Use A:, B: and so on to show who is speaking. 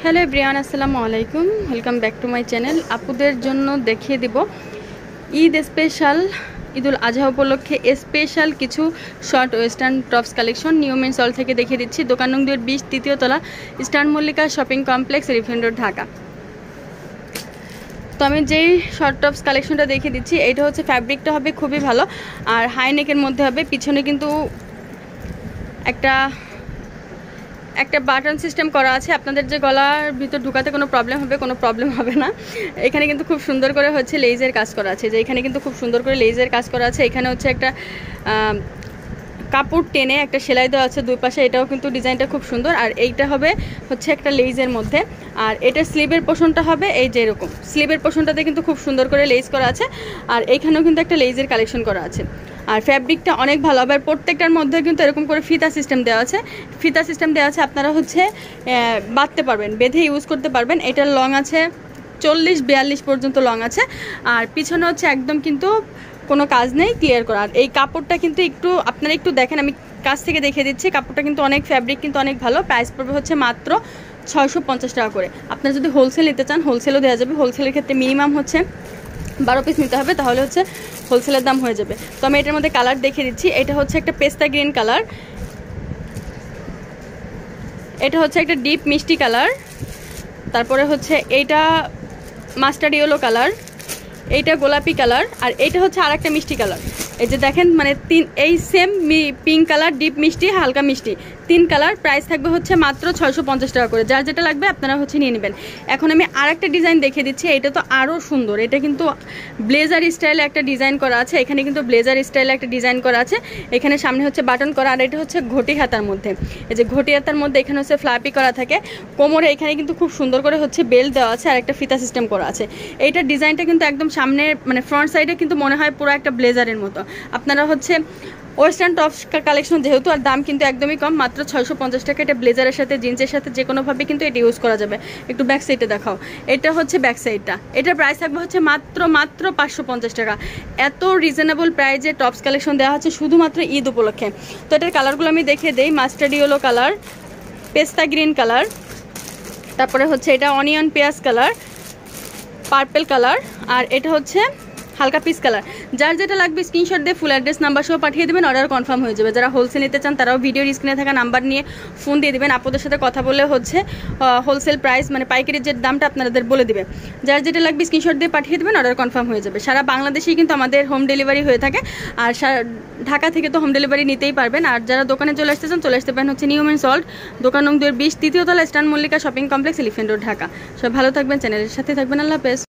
A: Hello everyone, আসসালামু আলাইকুম। Welcome back to my channel. আপুদের জন্য দেখিয়ে দিব ঈদ স্পেশাল, ঈদুল আজহা উপলক্ষে স্পেশাল কিছু short western tops collection New Men's Hall থেকে দেখিয়ে দিচ্ছি। দোকান নং 20 তৃতীয় তলা, Eastern Mallika shopping complex, Elephant Road, Dhaka. তো আমি যেই শর্ট টপস কালেকশনটা দেখিয়ে দিচ্ছি, এইটা হচ্ছে ফ্যাব্রিকটা হবে খুবই ভালো আর হাই নেকের মধ্যে হবে। পিছনে কিন্তু একটা বাটন সিস্টেম করা আছে, আপনাদের যে গলার ভিতর ঢুকাতে কোনো প্রবলেম হবে না। এখানে কিন্তু খুব সুন্দর করে হচ্ছে লেজের কাজ করা আছে, যে এখানে কিন্তু খুব সুন্দর করে লেজের কাজ করা আছে। এখানে হচ্ছে একটা কাপড় টেনে একটা সেলাই দেওয়া আছে দুই পাশে, এটাও কিন্তু ডিজাইনটা খুব সুন্দর। আর এইটা হবে হচ্ছে একটা লেজের মধ্যে, আর এটা স্লিভের পোর্শনটা হবে এই যে এরকম। স্লিভের পোর্শনটাতে কিন্তু খুব সুন্দর করে লেজ করা আছে, আর এইখানেও কিন্তু একটা লেজের কালেকশন করা আছে। আর ফ্যাব্রিকটা অনেক ভালো হবে। আর প্রত্যেকটার মধ্যে কিন্তু এরকম করে ফিতা সিস্টেম দেওয়া আছে, আপনারা হচ্ছে বাঁধতে পারবেন, বেঁধে ইউজ করতে পারবেন। এটার লং আছে 40-42 পর্যন্ত লং আছে। আর পিছনে হচ্ছে একদম কিন্তু কোনো কাজ নেই, ক্লিয়ার করা। আর এই কাপড়টা কিন্তু আপনারা একটু দেখেন, আমি কাছ থেকে দেখিয়ে দিচ্ছি। কাপড়টা কিন্তু ফ্যাব্রিক কিন্তু অনেক ভালো। প্রাইস পড়বে হচ্ছে মাত্র 650 টাকা করে। আপনারা যদি হোলসেল নিতে চান হোলসেলও দেওয়া যাবে। হোলসেলের ক্ষেত্রে মিনিমাম হচ্ছে 12 পিস নিতে হবে, তাহলে হচ্ছে হোলসেলের দাম হয়ে যাবে। তো আমি এটার মধ্যে কালার দেখিয়ে দিচ্ছি। এটা হচ্ছে একটা পেস্তা গ্রিন কালার, এটা হচ্ছে একটা ডিপ মিষ্টি কালার, তারপরে হচ্ছে এইটা মাস্টার্ড ইয়েলো কালার, এইটা গোলাপি কালার, আর এইটা হচ্ছে আর একটা মিষ্টি কালার। এই যে দেখেন, মানে এই সেম পিঙ্ক কালার, ডিপ মিষ্টি, হালকা মিষ্টি, 3 কালার। প্রাইস থাকবে হচ্ছে মাত্র 650 টাকা করে। যার যেটা লাগবে আপনারা হচ্ছে নিয়ে নেবেন। এখন আমি আর একটা ডিজাইন দেখিয়ে দিচ্ছি, এটা তো আরও সুন্দর। এটা কিন্তু ব্লেজার স্টাইলে একটা ডিজাইন করা আছে, এখানে কিন্তু ব্লেজার স্টাইলে একটা ডিজাইন করা আছে। এখানে সামনে হচ্ছে বাটন করা, আর এটা হচ্ছে ঘটি হাতার মধ্যে। এই যে ঘটি হাতার মধ্যে এখানে হচ্ছে ফ্লাপি করা থাকে কোমরে, এখানে কিন্তু খুব সুন্দর করে হচ্ছে বেল্ট দেওয়া আছে, আর একটা ফিতা সিস্টেম করা আছে। এইটার ডিজাইনটা কিন্তু একদম সামনে, মানে ফ্রন্ট সাইডে কিন্তু মনে হয় পুরো একটা ব্লেজারের মতো। আপনারা হচ্ছে ওয়েস্টার্ন টপস কালেকশন যেহেতু, আর দাম কিন্তু একদমই কম, মাত্র 650 টাকা। এটা ব্লেজারের সাথে জিন্সের সাথে যে কোনোভাবে কিন্তু এটা ইউজ করা যাবে। একটু ব্যাক সাইডে দেখাও, এটা হচ্ছে ব্যাক সাইডটা। এটার প্রাইস থাকবে হচ্ছে মাত্র 550 টাকা। এত রিজনেবল প্রাইজে টপস কালেকশন দেওয়া হচ্ছে শুধুমাত্র ঈদ উপলক্ষে। তো এটার কালারগুলো আমি দেখিয়ে দেই। মাস্টার্ড ইয়েলো কালার, পেস্তা গ্রিন কালার, তারপরে হচ্ছে এটা অনিয়ন পেঁয়াজ কালার, পার্পেল কালার, আর এটা হচ্ছে হালকা পিস কালার। যার যেটা লাগবে স্ক্রিনশট দিয়ে ফুল অ্যাড্রেস নাম্বার সহ পাঠিয়ে দেবেন, অর্ডার কনফার্ম হয়ে যাবে। যারা হোলসেল নিতে চান তারাও ভিডিওর স্ক্রিনে থাকা নাম্বার নিয়ে ফোন দিয়ে দেবেন। আপনাদের সাথে কথা বলে হচ্ছে হোলসেল প্রাইস, মানে পাইকারির যে দামটা আপনাদের বলে দেবে। যার যেটা লাগবে স্ক্রিনশট দিয়ে পাঠিয়ে দেবেন, অর্ডার কনফার্ম হয়ে যাবে। সারা বাংলাদেশেই কিন্তু আমাদের হোম ডেলিভারি হয়ে থাকে, আর ঢাকা থেকে তো হোম ডেলিভারি নিতেই পারবেন। আর যারা দোকানে চলে আসতে চান চলে আসতে পারেন হচ্ছে নিউ মেন্স হল, দোকান নং 20 তৃতীয় তলা, Eastern Mallika shopping complex, Elephant Road, Dhaka. সব ভালো থাকবেন, চ্যানেলের সাথে থাকবেন। আল্লাহ হাফেজ।